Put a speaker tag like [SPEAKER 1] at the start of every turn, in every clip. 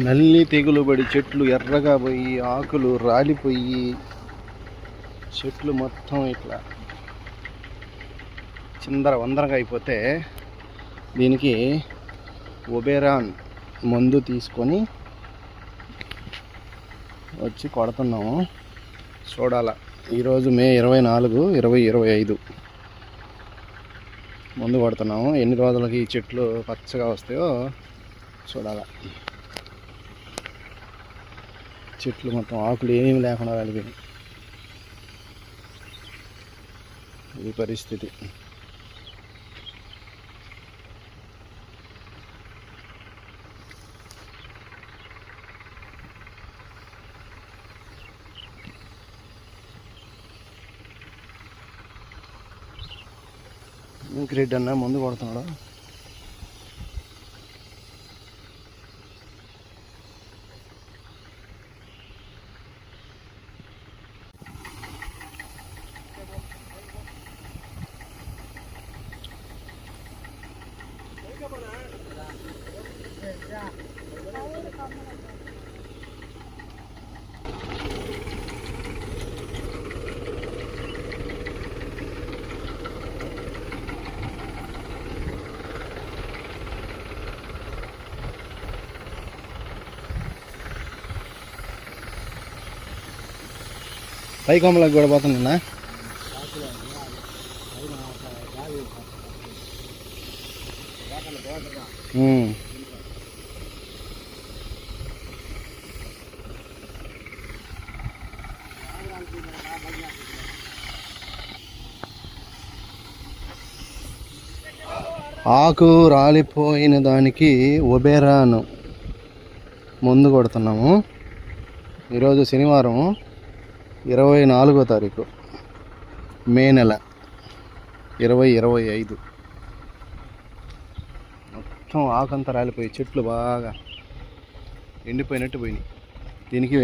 [SPEAKER 1] నల్లి తెగులు పడి చెట్లు ఎర్రగా పోయి ఆకులు రాలిపోయి చెట్లు మొత్తం ఇట్లా చిందర వందరగా అయిపోతే దీనికి ఒబెరాన్ మందు తీసుకొని వచ్చి కొడుతున్నాము. చూడాల ఈరోజు మే 24, 2025 మందు కొడుతున్నాము. ఎన్ని రోజులకి ఈ చెట్లు పచ్చగా వస్తాయో చూడాల. చెట్లు మొత్తం ఆకులు ఏమీ లేకుండా రాలిపోయినాయి. ఇది పరిస్థితి. గ్రేడ్ అన్న ముందు కొడుతున్నాడు. పై కొమ్మలకు కూడా పోతుందన్నా. ఆకు రాలిపోయిన దానికి ఒబెరాన్ మందు కొడుతున్నాము. ఈరోజు శనివారం 24వ తారీఖు మే నెల 2025. మొత్తం ఆకంతా రాలిపోయి చెట్లు బాగా ఎండిపోయినట్టు పోయినాయి. దీనికి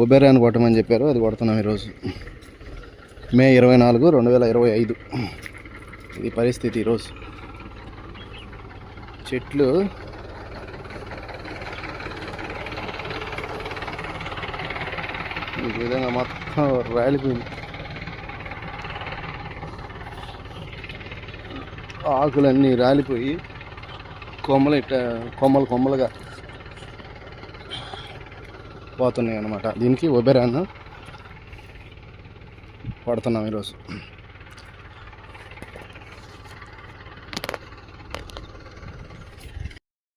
[SPEAKER 1] ఒబెరాన్ కొట్టమని చెప్పారు, అది కొడుతున్నాం ఈరోజు మే 24, 2025. ఇది పరిస్థితి ఈరోజు. చెట్లు ఈ విధంగా మొత్తం రాలిపోయింది. ఆకులన్నీ రాలిపోయి కొమ్మలు కొమ్మలుగా పోతున్నాయి అన్నమాట. దీనికి ఒబెరాన్ పడుతున్నాం ఈరోజు.